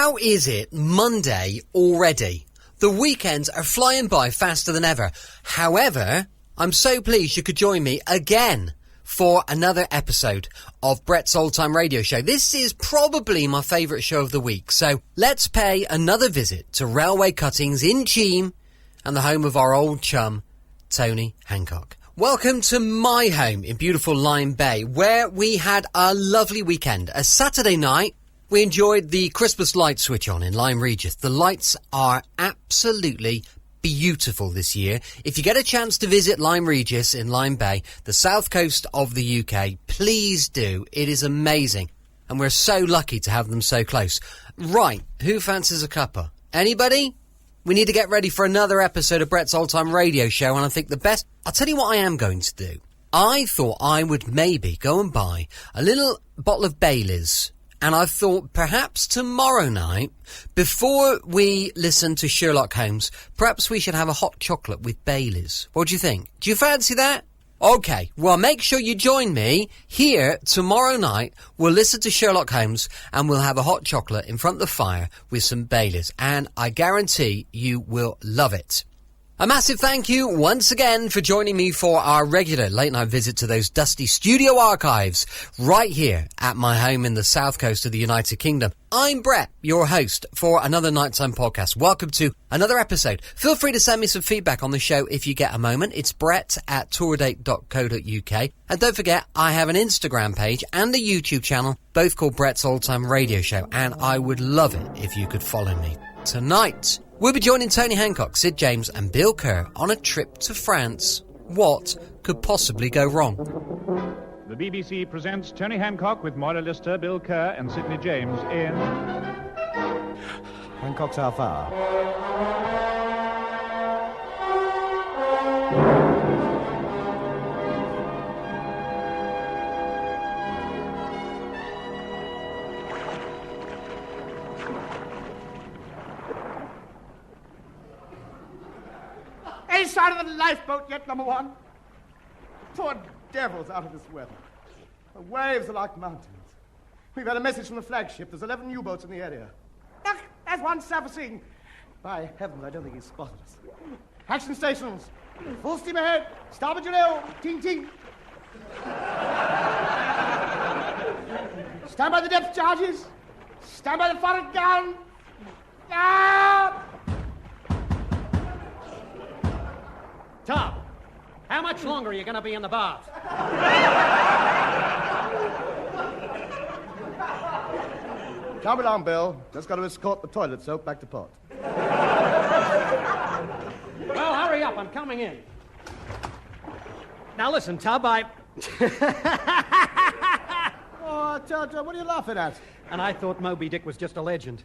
How is it Monday already? The weekends are flying by faster than ever. However, I'm so pleased you could join me again for another episode of Brett's Old Time Radio Show. This is probably my favourite show of the week, so let's pay another visit to railway cuttings in Cheam and the home of our old chum, Tony Hancock. Welcome to my home in beautiful Lyme Bay, where we had a lovely weekend. A Saturday night, we enjoyed the Christmas light switch on in Lyme Regis. The lights are absolutely beautiful this year. If you get a chance to visit Lyme Regis in Lyme Bay, the south coast of the UK, please do. It is amazing. And we're so lucky to have them so close. Right, who fancies a cuppa? Anybody? We need to get ready for another episode of Brett's Old Time Radio Show, and I think the best... I'll tell you what I am going to do. I thought I would maybe go and buy a little bottle of Baileys, and I thought perhaps tomorrow night, before we listen to Sherlock Holmes, perhaps we should have a hot chocolate with Baileys. What do you think? Do you fancy that? Okay, well, make sure you join me here tomorrow night. We'll listen to Sherlock Holmes and we'll have a hot chocolate in front of the fire with some Baileys, and I guarantee you will love it. A massive thank you once again for joining me for our regular late night visit to those dusty studio archives right here at my home in the south coast of the United Kingdom. I'm Brett, your host for another Nighttime podcast. Welcome to another episode. Feel free to send me some feedback on the show if you get a moment. It's brett@tourdate.co.uk. And don't forget, I have an Instagram page and a YouTube channel, both called Brett's Old Time Radio Show, and I would love it if you could follow me. Tonight, we'll be joining Tony Hancock, Sid James and Bill Kerr on a trip to France. What could possibly go wrong? The BBC presents Tony Hancock with Moira Lister, Bill Kerr and Sidney James in... Hancock's how far? Any sign of the lifeboat yet, number one? Poor devils out of this weather. The waves are like mountains. We've had a message from the flagship. There's 11 U-boats in the area. Look, there's one surfacing. By heavens, I don't think he's spotted us. Action stations. Full steam ahead. Starboard your L. Ting, ting. Stand by the depth charges. Stand by the forward gun. Ah! Tom, how much longer are you going to be in the bath? Come along, Bill. Just got to escort the toilet soap back to port. Well, hurry up. I'm coming in. Now, listen, Tub, Oh, what are you laughing at? And I thought Moby Dick was just a legend.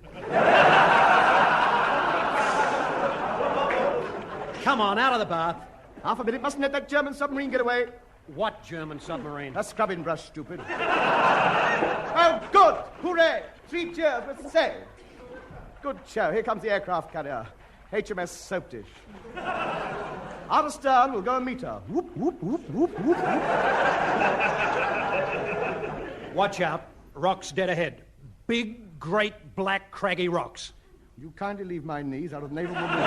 Come on, out of the bath. Half a minute. Mustn't let that German submarine get away. What German submarine? A scrubbing brush, stupid. Oh, good. Hooray. 3 cheers. We're saved. Good show. Here comes the aircraft carrier. HMS Soap Dish. Out astern, we'll go and meet her. Whoop, whoop, whoop, whoop, whoop, whoop. Watch out. Rocks dead ahead. Big, great, black, craggy rocks. You kindly leave my knees out of naval movement.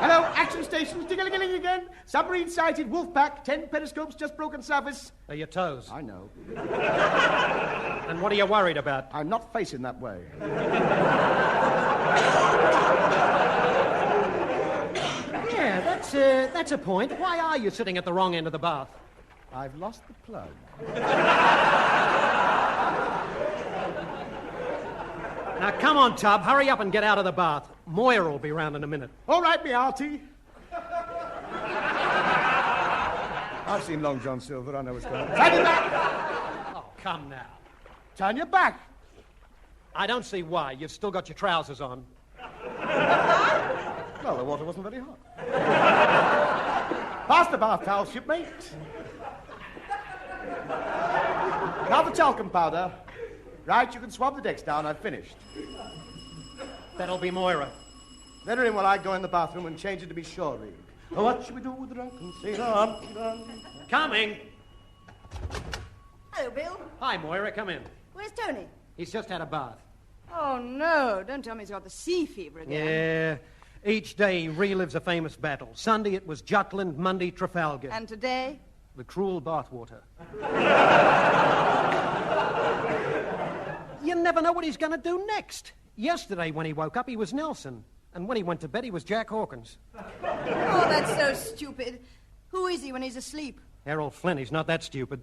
Hello, action stations, ding-a-ling-a-ling again. Submarine sighted, Wolfpack, 10 periscopes, just broken surface. Are your toes? I know. And what are you worried about? I'm not facing that way. Yeah, that's a point. Why are you sitting at the wrong end of the bath? I've lost the plug. Now, come on, Tub. Hurry up and get out of the bath. Moira will be round in a minute. All right, me auntie. I've seen Long John Silver. I know what's going on. Turn your back! Oh, come now. Turn your back. I don't see why. You've still got your trousers on. Well, the water wasn't very hot. Pass the bath towel, shipmate. Now the talcum powder. Right, you can swab the decks down. I've finished. That'll be Moira. Let her in while I go in the bathroom and change it to be shore rig. What should we do with the drunken sailor? Coming. Hello, Bill. Hi, Moira. Come in. Where's Tony? He's just had a bath. Oh, no. Don't tell me he's got the sea fever again. Yeah. Each day he relives a famous battle. Sunday it was Jutland, Monday Trafalgar. And today? The cruel bathwater. You never know what he's going to do next. Yesterday when he woke up, he was Nelson. And when he went to bed, he was Jack Hawkins. Oh, that's so stupid. Who is he when he's asleep? Errol Flynn, he's not that stupid.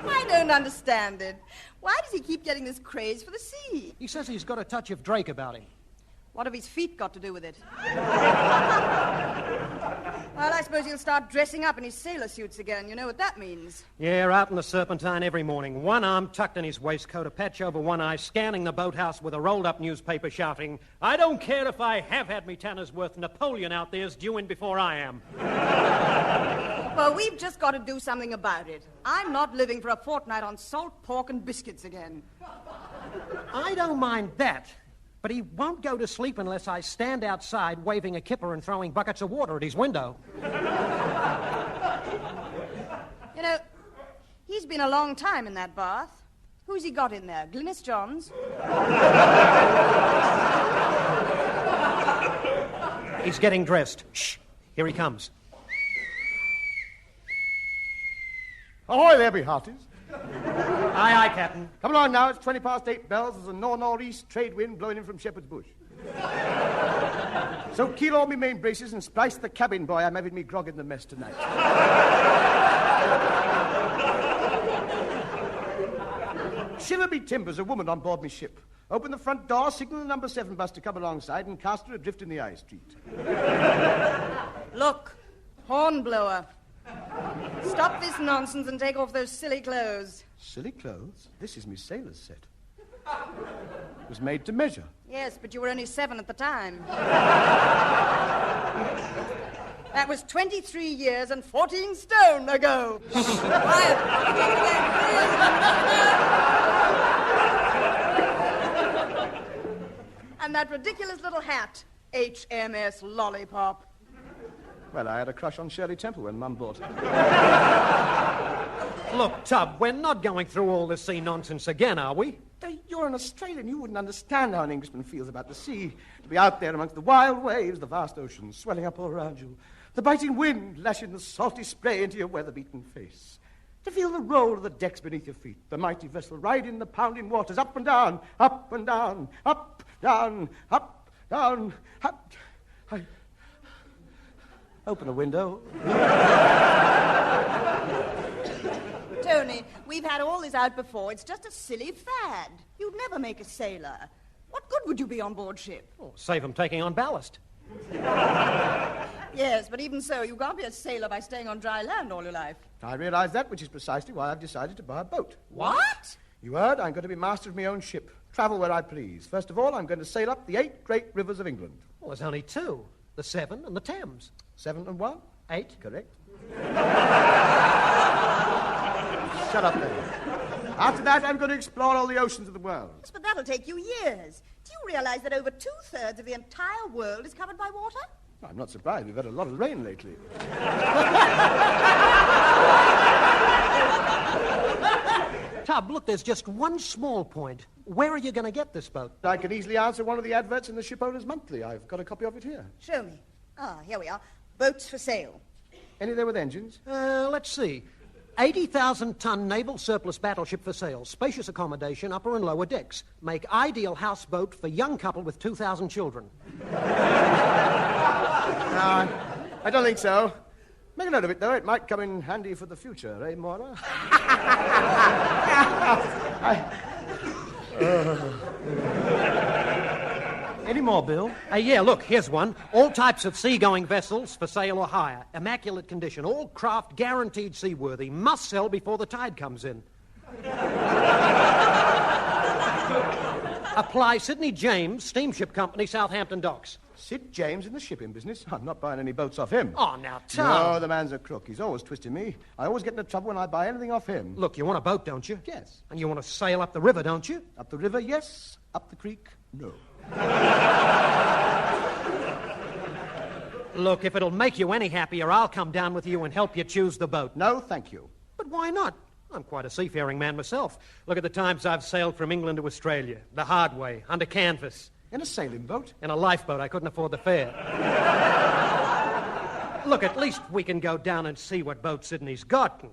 I don't understand it. Why does he keep getting this craze for the sea? He says he's got a touch of Drake about him. What have his feet got to do with it? Well, I suppose he'll start dressing up in his sailor suits again. You know what that means. Yeah, out in the Serpentine every morning. One arm tucked in his waistcoat, a patch over one eye, scanning the boathouse with a rolled-up newspaper shouting, "I don't care if I have had me Tanner's worth. Napoleon out there's due in before I am." Well, we've just got to do something about it. I'm not living for a fortnight on salt pork and biscuits again. I don't mind that. But he won't go to sleep unless I stand outside waving a kipper and throwing buckets of water at his window. You know, he's been a long time in that bath. Who's he got in there? Glynis Johns? He's getting dressed. Shh. Here he comes. Ahoy there, be hearties. Aye, aye, Captain. Come along now, it's 20 past 8 bells. There's a north-northeast trade wind blowing in from Shepherd's Bush. So keel all me main braces and splice the cabin boy. I'm having me grog in the mess tonight. Shiver me timbers, a woman on board me ship. Open the front door, signal the number 7 bus to come alongside and cast her adrift in the Eye Street. Look, hornblower. Stop this nonsense and take off those silly clothes. Silly clothes? This is me sailor's set. It was made to measure. Yes, but you were only 7 at the time. That was 23 years and 14 stone ago. Quiet. And that ridiculous little hat, HMS Lollipop. Well, I had a crush on Shirley Temple when Mum bought it. Look, Tub, we're not going through all this sea nonsense again, are we? You're an Australian. You wouldn't understand how an Englishman feels about the sea. To be out there amongst the wild waves, the vast ocean swelling up all around you, the biting wind lashing the salty spray into your weather-beaten face. To feel the roll of the decks beneath your feet, the mighty vessel riding the pounding waters up and down, up and down, up, down, up, down, up. Open a window. Tony, we've had all this out before. It's just a silly fad. You'd never make a sailor. What good would you be on board ship? Oh, save him taking on ballast. Yes, but even so, you can't be a sailor by staying on dry land all your life. I realise that, which is precisely why I've decided to buy a boat. What? You heard? I'm going to be master of my own ship. Travel where I please. First of all, I'm going to sail up the 8 great rivers of England. Well, there's only 2. The Severn and the Thames. 7 and 1? 8. Correct. Shut up, then. After that, I'm going to explore all the oceans of the world. Yes, but that'll take you years. Do you realise that over 2/3 of the entire world is covered by water? I'm not surprised. We've had a lot of rain lately. Tub, look, there's just one small point. Where are you going to get this boat? I can easily answer one of the adverts in the Shipowners Monthly. I've got a copy of it here. Show me. Here we are. Boats for sale. Any there with engines? Let's see. 80,000-ton naval surplus battleship for sale. Spacious accommodation, upper and lower decks. Make ideal houseboat for young couple with 2,000 children. No, I don't think so. Make a note of it, though. It might come in handy for the future, eh, Moira? Any more, Bill? Yeah, look, here's one. All types of seagoing vessels for sale or hire. Immaculate condition. All craft guaranteed seaworthy. Must sell before the tide comes in. Apply Sydney James, Steamship Company, Southampton Docks. Sid James in the shipping business? I'm not buying any boats off him. Oh, now, Tom. No, the man's a crook. He's always twisting me. I always get into trouble when I buy anything off him. Look, you want a boat, don't you? Yes. And you want to sail up the river, don't you? Up the river, yes. Up the creek, no. Look, if it'll make you any happier, I'll come down with you and help you choose the boat. No, thank you. But why not? I'm quite a seafaring man myself. Look at the times I've sailed from England to Australia. The hard way, under canvas. In a sailing boat? In a lifeboat. I couldn't afford the fare. Look, at least we can go down and see what boat Sydney's got. And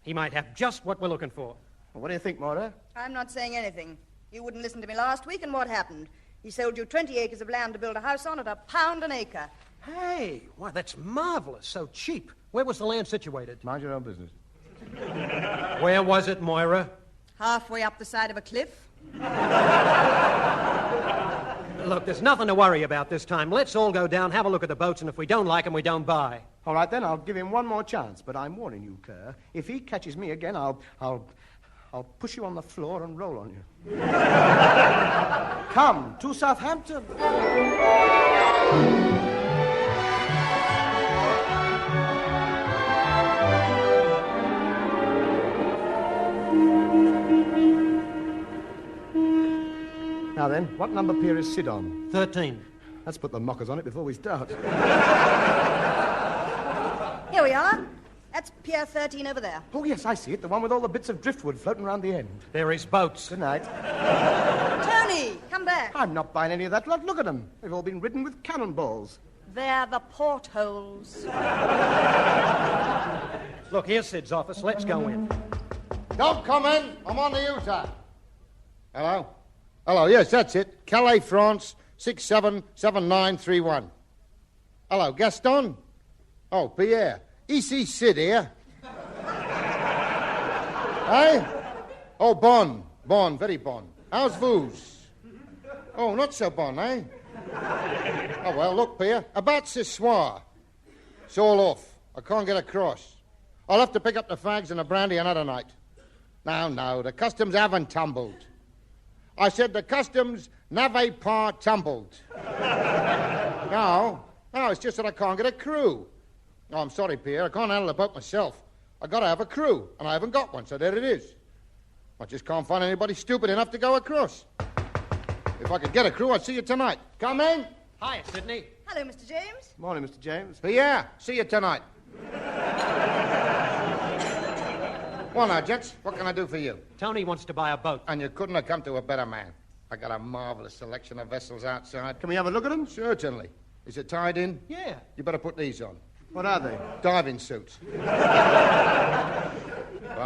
he might have just what we're looking for. Well, what do you think, Moira? I'm not saying anything. You wouldn't listen to me last week, and what happened? He sold you 20 acres of land to build a house on at £1 an acre. Hey, why, that's marvelous. So cheap. Where was the land situated? Mind your own business. Where was it, Moira? Halfway up the side of a cliff. Look, there's nothing to worry about this time. Let's all go down, have a look at the boats, and if we don't like them, we don't buy. All right, then, I'll give him one more chance, but I'm warning you, Kerr. If he catches me again, I'll push you on the floor and roll on you. Come to Southampton. Now then, what number pier is Sid on? 13. Let's put the mockers on it before we start. Here we are. That's Pier 13 over there. Oh, yes, I see it. The one with all the bits of driftwood floating around the end. There is boats. Good night. Tony, come back. I'm not buying any of that lot. Look at them. They've all been ridden with cannonballs. They're the portholes. Look, here's Sid's office. Let's go in. Don't come in. I'm on the U-turn. Hello? Hello, yes, that's it. Calais, France, 677931. Hello, Gaston? Oh, Pierre. E.C. Sid here. Hey? Oh, bon. Bon, very bon. How's vous? Oh, not so bon, eh? Oh, well, look, Pierre. About ce soir. It's all off. I can't get across. I'll have to pick up the fags and the brandy another night. No, the customs haven't tumbled. I said the customs n'avait pas tumbled. No, it's just that I can't get a crew. Oh, I'm sorry, Pierre. I can't handle the boat myself. I got to have a crew, and I haven't got one, so there it is. I just can't find anybody stupid enough to go across. If I could get a crew, I'd see you tonight. Come in. Hi, Sydney. Hello, Mr. James. Morning, Mr. James. Pierre, see you tonight. Well, now, gents, what can I do for you? Tony wants to buy a boat. And you couldn't have come to a better man. I got a marvelous selection of vessels outside. Can we have a look at them? Certainly. Is it tied in? Yeah. You better put these on. What are they? Diving suits. Well,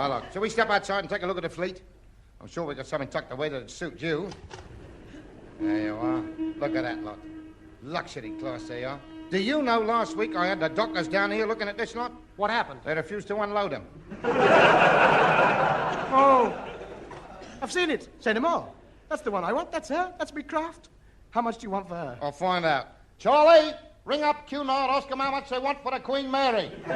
look, shall we step outside and take a look at the fleet? I'm sure we got something tucked away that'd suit you. There you are. Look at that lot. Luxury class they are. Do you know last week I had the doctors down here looking at this lot? What happened? They refused to unload them. Oh, I've seen it. Say no more. That's the one I want. That's her. That's me craft. How much do you want for her? I'll find out. Charlie, ring up Cunard, ask them how much they want for the Queen Mary. Is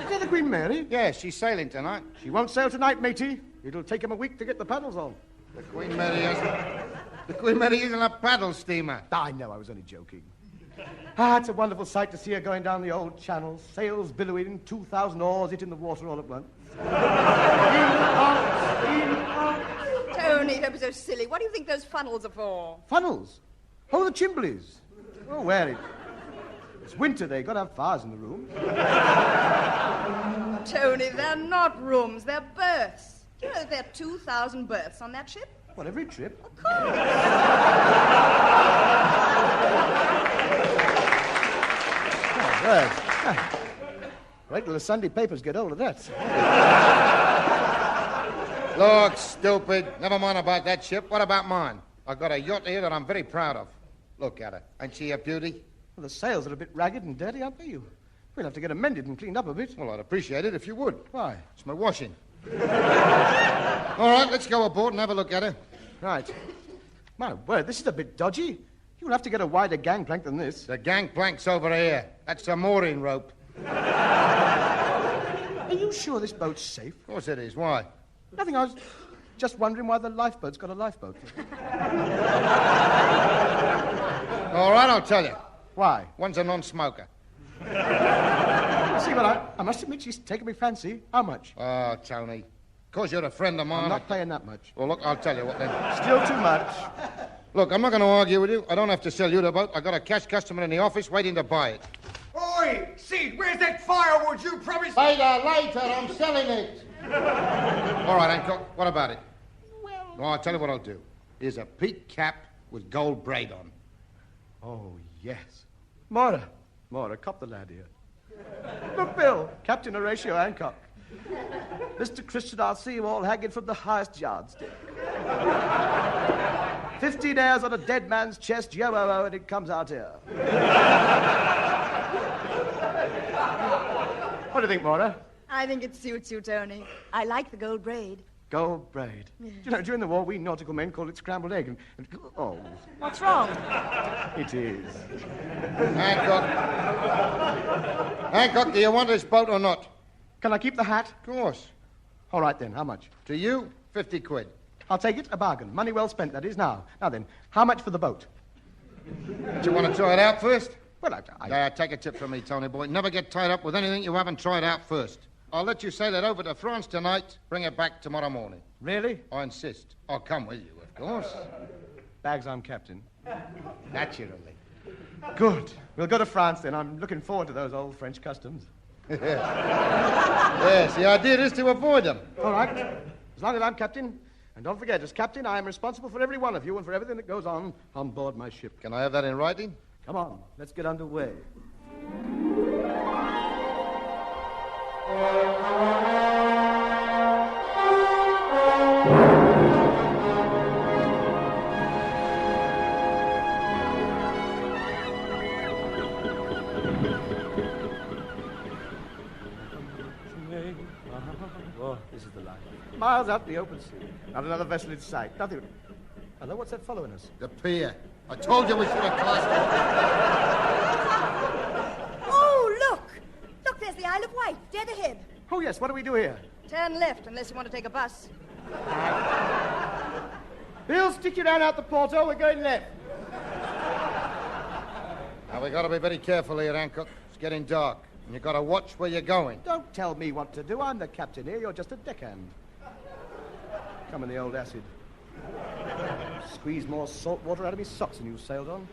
that the Queen Mary? Yeah, she's sailing tonight. She won't sail tonight, matey. It'll take him a week to get the paddles on. The Queen Mary isn't a paddle steamer. I know, I was only joking. It's a wonderful sight to see her going down the old channel, sails billowing, 2,000 oars hitting the water all at once. Tony, don't be so silly. What do you think those funnels are for? Funnels? Oh, the chimblies. Oh, well, it's winter. They've got to have fires in the room. Tony, they're not rooms. They're berths. Do you know that there are 2,000 berths on that ship? What, every trip? Of course. Well, wait till the Sunday papers get hold of that. Look, stupid. Never mind about that ship. What about mine? I've got a yacht here that I'm very proud of. Look at her. Ain't she a beauty? Well, the sails are a bit ragged and dirty, aren't they? We'll have to get them mended and cleaned up a bit. Well, I'd appreciate it if you would. Why? It's my washing. All right, let's go aboard and have a look at her. Right. My word, this is a bit dodgy. You'll have to get a wider gangplank than this. The gangplank's over here. That's the mooring rope. Are you sure this boat's safe? Of course it is. Why? Nothing. I was just wondering why the lifeboat's got a lifeboat. All right, I'll tell you. Why? One's a non-smoker. See, well, I must admit she's taken me fancy. How much? Oh, Tony. Because you're a friend of mine. I'm not paying that much. Well, look, I'll tell you what then. Still too much. Look, I'm not going to argue with you. I don't have to sell you the boat. I got a cash customer in the office waiting to buy it. Oi, seed? Where's that firewood you promised? Later, I'm selling it. All right, Hancock, what about it? Well, I'll tell you what I'll do. Here's a peak cap with gold braid on. Oh, yes. Mora, cop the lad here. Look, Bill, Captain Horatio Hancock. Mr. Christian, I'll see you all hanging from the highest yardstick. 15 hairs on a dead man's chest, yo-oh-oh, and it comes out here. What do you think, Mora? I think it suits you, Tony. I like the gold braid. Gold braid. Yeah. You know, during the war, we nautical men called it scrambled egg. Oh, What's wrong? it is. Hancock, do you want this boat or not? Can I keep the hat? Of course. All right, then. How much? To you, 50 quid. I'll take it. A bargain. Money well spent, that is. Now then, how much for the boat? Do you want to try it out first? Well, Take a tip from me, Tony boy. Never get tied up with anything you haven't tried out first. I'll let you sail it over to France tonight, bring it back tomorrow morning. Really? I insist. I'll come with you, of course. Bags, I'm captain. Naturally. Good. We'll go to France, then. I'm looking forward to those old French customs. Yes, the idea is to avoid them. All right. As long as I'm captain. And don't forget, as captain, I am responsible for every one of you and for everything that goes on board my ship. Can I have that in writing? Come on, let's get underway. Oh, this is the line. Miles out in the open sea. Not another vessel in sight. Nothing. Hello, what's that following us? The pier. I told you we should have classed Oh, look! Look, there's the Isle of Wight, dead ahead. Oh, yes, what do we do here? Turn left, unless you want to take a bus. Bill, stick your hand out the porthole. We're going left. Now, we got to be very careful here, Hancock. It's getting dark, and you got to watch where you're going. Don't tell me what to do. I'm the captain here. You're just a deckhand. Come in the old acid. Squeeze more salt water out of me socks than you sailed on.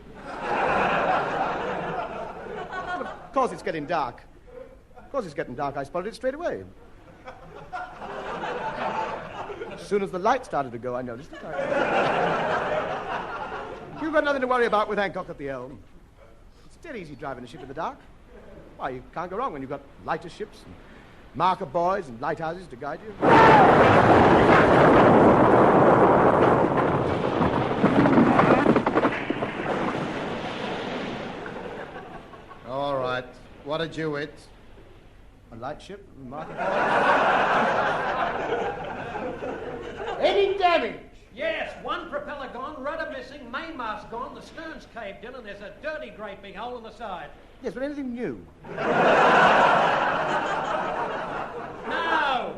Well, of course it's getting dark. I spotted it straight away. As soon as the light started to go, I noticed it. You've got nothing to worry about with Hancock at the helm. It's dead easy driving a ship in the dark. Why, you can't go wrong when you've got lighter ships and marker buoys and lighthouses to guide you. All right. What did you hit? A light ship, marker buoy. Any damage? Yes, one propeller gone, rudder missing, mainmast gone, the stern's caved in, and there's a dirty great big hole in the side. Yes, but anything new? No!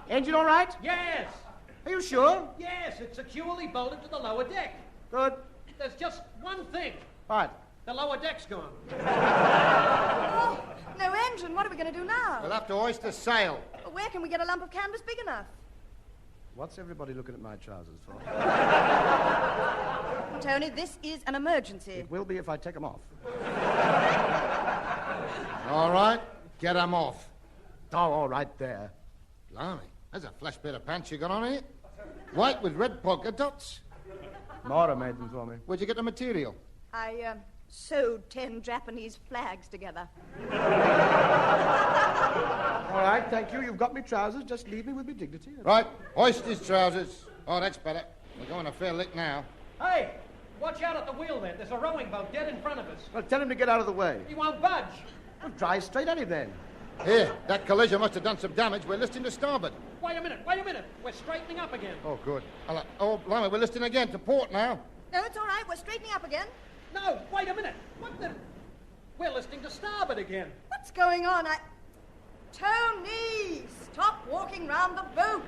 Engine all right? Yes! Are you sure? Yes, it's securely bolted to the lower deck. Good. There's just one thing. What? The lower deck's gone. Oh, no engine. What are we going to do now? We'll have to hoist the sail. Where can we get a lump of canvas big enough? What's everybody looking at my trousers for? Tony, this is an emergency. It will be if I take them off. All right. Get them off. Oh, all right there. Blimey. There's a flash bit of pants you got on here. White with red polka dots. Mara made them for me. Where'd you get the material? I sewed 10 Japanese flags together. All right, thank you. You've got me trousers. Just leave me with me dignity. Right. Hoist his trousers. Oh, that's better. We're going a fair lick now. Hey, watch out at the wheel there. There's a rowing boat dead in front of us. Well, tell him to get out of the way. He won't budge. Well, drive straight at him then. Here, that collision must have done some damage. We're listing to starboard. Wait a minute. We're straightening up again. Oh, good. Oh, blimey, we're listing again to port now. No, it's all right. We're straightening up again. No, wait a minute. What the... We're listing to starboard again. What's going on? Tony, stop walking round the boat.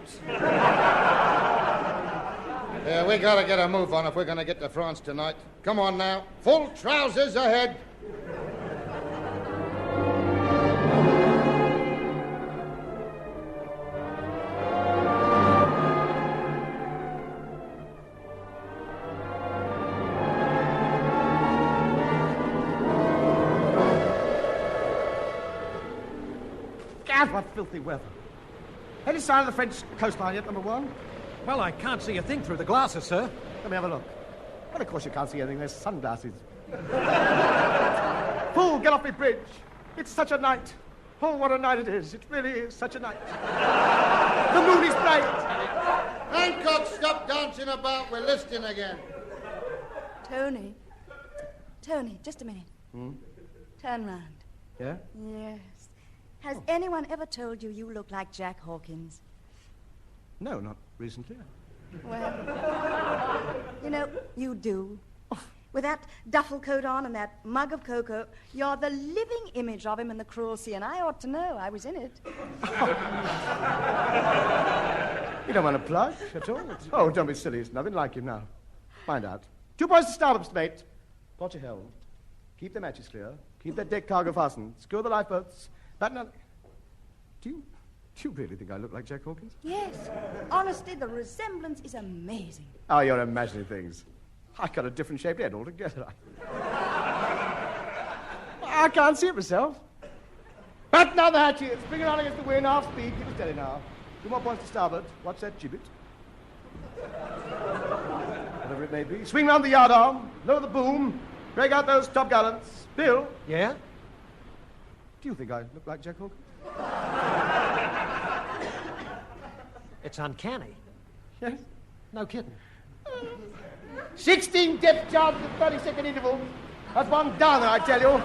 Yeah, we gotta get a move on if we're gonna get to France tonight. Come on now. Full trousers ahead. filthy weather. Any sign of the French coastline yet, number one? Well, I can't see a thing through the glasses, sir. Let me have a look. Well, of course you can't see anything. There's sunglasses. Fool, get off me bridge. It's such a night. Oh, what a night it is. It really is such a night. The moon is bright. Hancock, stop dancing about. We're listening again. Tony, just a minute. Turn round. Yeah? Yes. Has anyone ever told you you look like Jack Hawkins? No, not recently. Well, you know, you do. With that duffel coat on and that mug of cocoa, you're the living image of him in the cruel sea, and I ought to know. I was in it. You don't want to plug at all? Oh, don't be silly. It's nothing like him now. Find out. 2 points to starboard, mate. Port your helm. Keep the matches clear. Keep that deck cargo fastened. Secure the lifeboats. Batten on... Do you really think I look like Jack Hawkins? Yes. Honestly, the resemblance is amazing. Oh, you're imagining things. I've got a different shaped head altogether. I can't see it myself. Batten on the hatches. Bring it on against the wind. Half speed. Keep it steady now. 2 more points to starboard. Watch that gibbet. Whatever it may be. Swing round the yard arm. Lower the boom. Break out those top gallants. Bill. Yeah? Do you think I look like Jack Hawkins? It's uncanny. Yes. No kidding. 16 depth charges at 30-second interval. That's one down there, I tell you.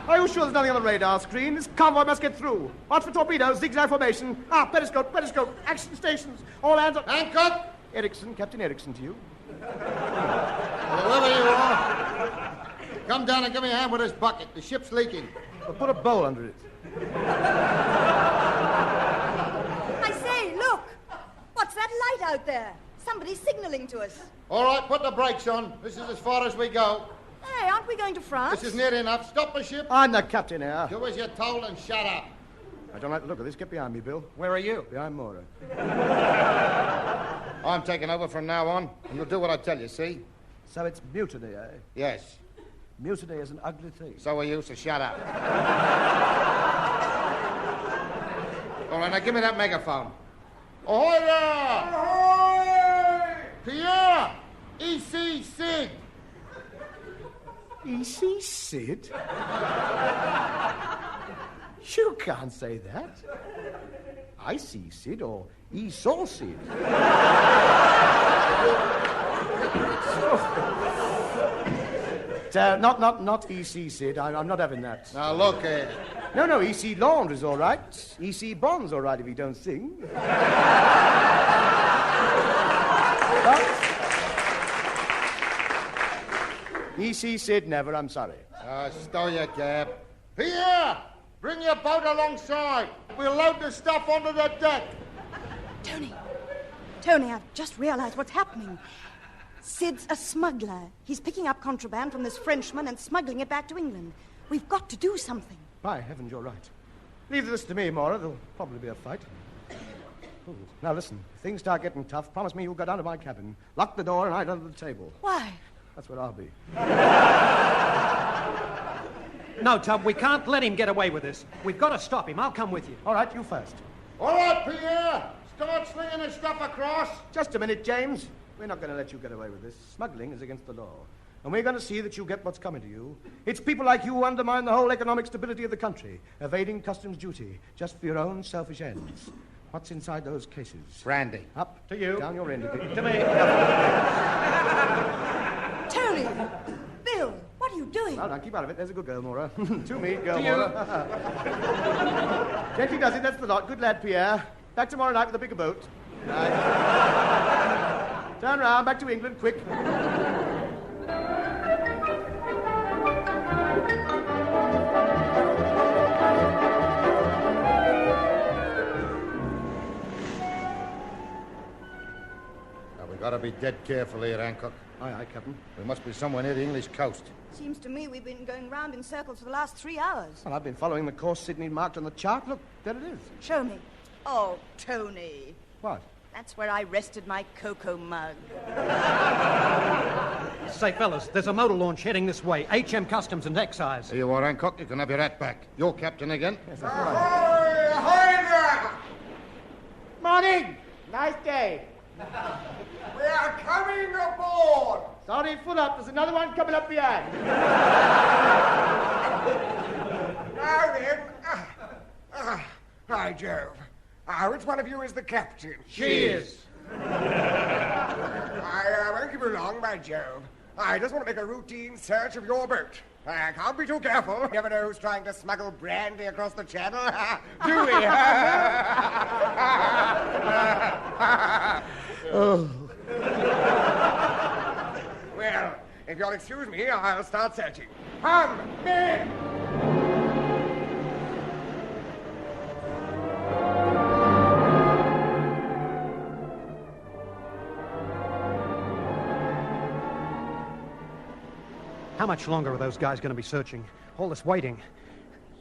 Are you sure there's nothing on the radar screen? This convoy must get through. Watch for torpedoes, zigzag formation. Periscope, action stations. All hands up. Hancock! Erickson, Captain Erickson to you. Whoever you are, come down and give me a hand with this bucket. The ship's leaking. Well, put a bowl under it. I say, look! What's that light out there? Somebody's signaling to us. All right, put the brakes on. This is as far as we go. Hey, aren't we going to France? This is near enough. Stop the ship. I'm the captain here. Do as you're told and shut up. I don't like the look of this. Get behind me, Bill. Where are you? Behind Mora. I'm taking over from now on, and you'll do what I tell you, see? So it's mutiny, eh? Yes. Mutiny is an ugly thing. So are you, so shut up. All right, now give me that megaphone. Ahoy there! Ahoy! Pierre! E.C. Sid! E.C. Sid? You can't say that. I see Sid or E-Saw Sid. Not E.C. Sid. I'm not having that. Now look here. No, E.C. Laundry's all right. E.C. Bond's all right if he don't sing. E.C. Sid never, I'm sorry. Stow your gab. Pierre! Bring your boat alongside. We'll load the stuff onto the deck. Tony, I've just realized what's happening. Sid's a smuggler. He's picking up contraband from this Frenchman and smuggling it back to England. We've got to do something. By heavens, you're right. Leave this to me, Mora. There'll probably be a fight. Ooh. Now listen, if things start getting tough, promise me you'll go down to my cabin, lock the door, and hide under the table. Why? That's where I'll be. No, Tub, we can't let him get away with this. We've got to stop him. I'll come with you. All right, you first. All right, Pierre. Start slinging the stuff across. Just a minute, James. We're not going to let you get away with this. Smuggling is against the law. And we're going to see that you get what's coming to you. It's people like you who undermine the whole economic stability of the country, evading customs duty, just for your own selfish ends. What's inside those cases? Brandy. Up. To you. Down your end. To me. Tony! Bill, what are you doing? Well, now, keep out of it. There's a good girl, Mora. To me, girl, To you. Mora. Gently does it. That's the lot. Good lad, Pierre. Back tomorrow night with a bigger boat. Right. Turn round. Back to England, quick. We've got to be dead careful here, Hancock. Aye, aye, Captain. We must be somewhere near the English coast. Seems to me we've been going round in circles for the last 3 hours. Well, I've been following the course Sydney marked on the chart. Look, there it is. Show me. Oh, Tony. What? That's where I rested my cocoa mug. Say, fellas, there's a motor launch heading this way. HM Customs and Excise. Here you are, Hancock. You can have your hat back. You're captain again. Yes, that's right. Nice day. We are coming aboard. Sorry, full up. There's another one coming up behind. Now then. By Jove. Which one of you is the captain? She is. I won't keep you long, by Jove. I just want to make a routine search of your boat. I can't be too careful. You never know who's trying to smuggle brandy across the channel. Do we? Oh. Well, if you'll excuse me, I'll start searching. Come, men! How much longer are those guys going to be searching? All this waiting.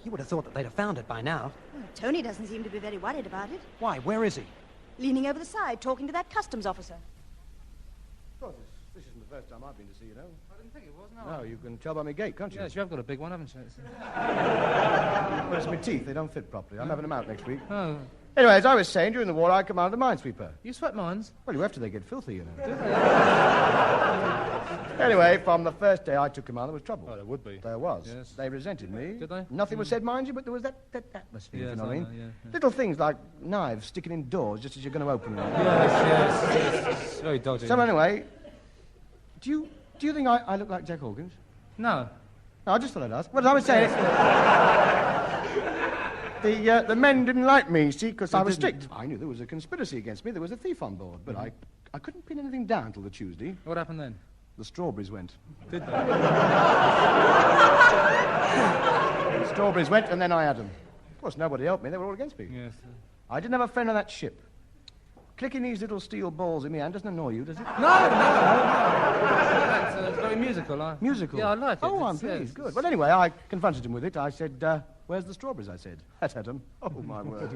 You would have thought that they'd have found it by now. Well, Tony doesn't seem to be very worried about it. Why? Where is he? Leaning over the side, talking to that customs officer. Of course, this isn't the first time I've been to see you, know. I didn't think it was, no. No, you can tell by my gait, can't you? Yes, you have got a big one, haven't you? Well, it's my teeth. They don't fit properly. I'm having them out next week. Oh. Anyway, as I was saying, during the war, I commanded a minesweeper. You sweat mines? Well, you have to. They get filthy, you know. Anyway, from the first day I took command, there was trouble. Oh, there would be. There was. Yes. They resented me. Did they? Nothing was said, mind you, but there was that atmosphere, Yes, if you know what I I mean. know, yeah. Little things like knives sticking in doors just as you're going to open them. Yes. It's very dodgy. So anyway, do you think I look like Jack Hawkins? No. No, I just thought I'd ask. Well, as I was saying, the men didn't like me, see, because I was strict. I knew there was a conspiracy against me. There was a thief on board, but I couldn't pin anything down till the Tuesday. What happened then? The strawberries went. Did they? The strawberries went, and then I had them. Of course, nobody helped me. They were all against me. Yes. I didn't have a friend on that ship. Clicking these little steel balls in my hand doesn't annoy you, does it? No. It's very musical. Musical? Yeah, I like it. Oh, I'm pleased. Good. Well, anyway, I confronted him with it. I said, where's the strawberries, I said. That's Adam. Oh, my word.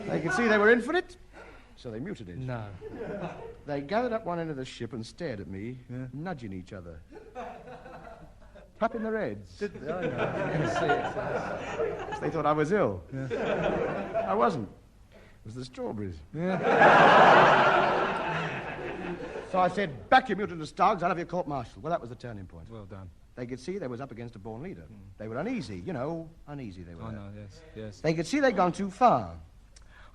They could see they were in for it, so they muted it. No. They gathered up one end of the ship and stared at me, nudging each other. Tapping their heads. Did they? I know. I can see it. They thought I was ill. Yeah. I wasn't. It was the strawberries. Yeah. So I said, back your mutinous dogs, I'll have your court-martial. Well, that was the turning point. Well done. They could see they was up against a born leader. They were uneasy, uneasy they were. I know, yes. They could see they'd gone too far.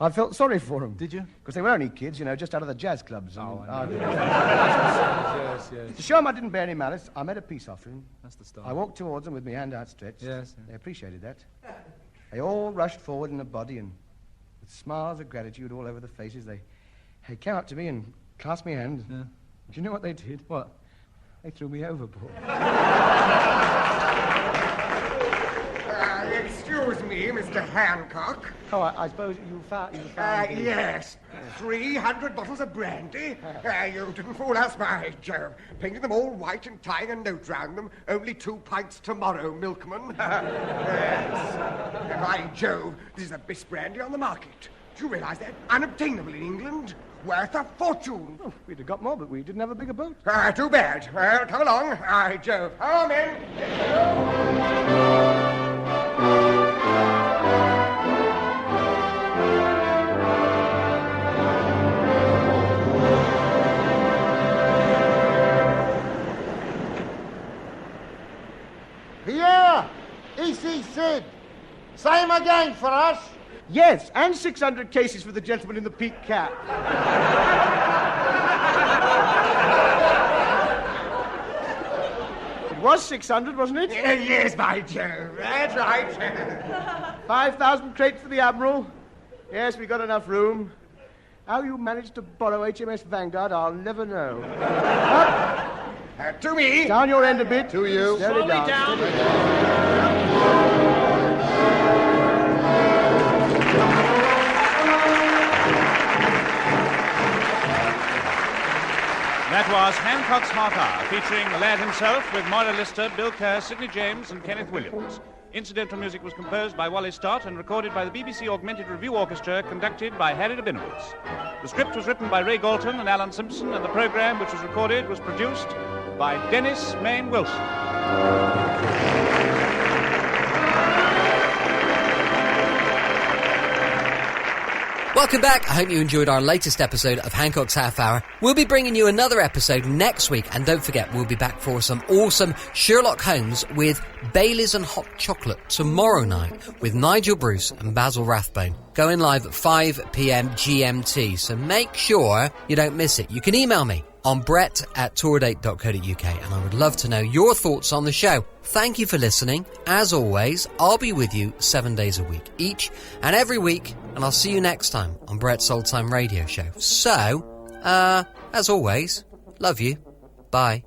I felt sorry for them. Did you? Because they were only kids, just out of the jazz clubs. Oh, I know. Yes. To show them I didn't bear any malice, I made a peace offering. That's the start. I walked towards them with my hand outstretched. Yes. They appreciated that. They all rushed forward in a body, and with smiles of gratitude all over their faces, they came up to me and clasped my hand. Yeah. Do you know what they did? What? They threw me overboard. Excuse me, Mr. Hancock. Oh, I suppose you found Yes. 300 bottles of brandy. You didn't fool us, by Jove. Painting them all white and tying a note round them. Only 2 pints tomorrow, milkman. Yes. By Jove, this is the best brandy on the market. Do you realize that? Unobtainable in England. Worth a fortune. Oh, we'd have got more, but we didn't have a bigger boat. Too bad. Well, come along. By Jove. Come in. Pierre! E.C. Sid! Same again for us? Yes, and 600 cases for the gentleman in the peaked cap. It was 600, wasn't it? Yes, by Jove. That's right. 5,000 crates for the Admiral. Yes, we got enough room. How you managed to borrow HMS Vanguard, I'll never know. To me. Down your end a bit. To you. Steady down. Steady That was Hancock's Half Hour, featuring the lad himself with Moira Lister, Bill Kerr, Sidney James, and Kenneth Williams. Incidental music was composed by Wally Stott and recorded by the BBC Augmented Review Orchestra, conducted by Harry Rabinowitz. The script was written by Ray Galton and Alan Simpson, and the program, which was recorded, was produced by Dennis Mayne Wilson. Welcome back. I hope you enjoyed our latest episode of Hancock's Half Hour. We'll be bringing you another episode next week, and don't forget, we'll be back for some awesome Sherlock Holmes with Baileys and hot chocolate tomorrow night with Nigel Bruce and Basil Rathbone, going live at 5 p.m. GMT, so make sure you don't miss it. You can email me on brett@tourdate.co.uk, and I would love to know your thoughts on the show. Thank you for listening. As always, I'll be with you 7 days a week, each and every week, and I'll see you next time on Brett's Old Time Radio Show. So, as always, love you. Bye.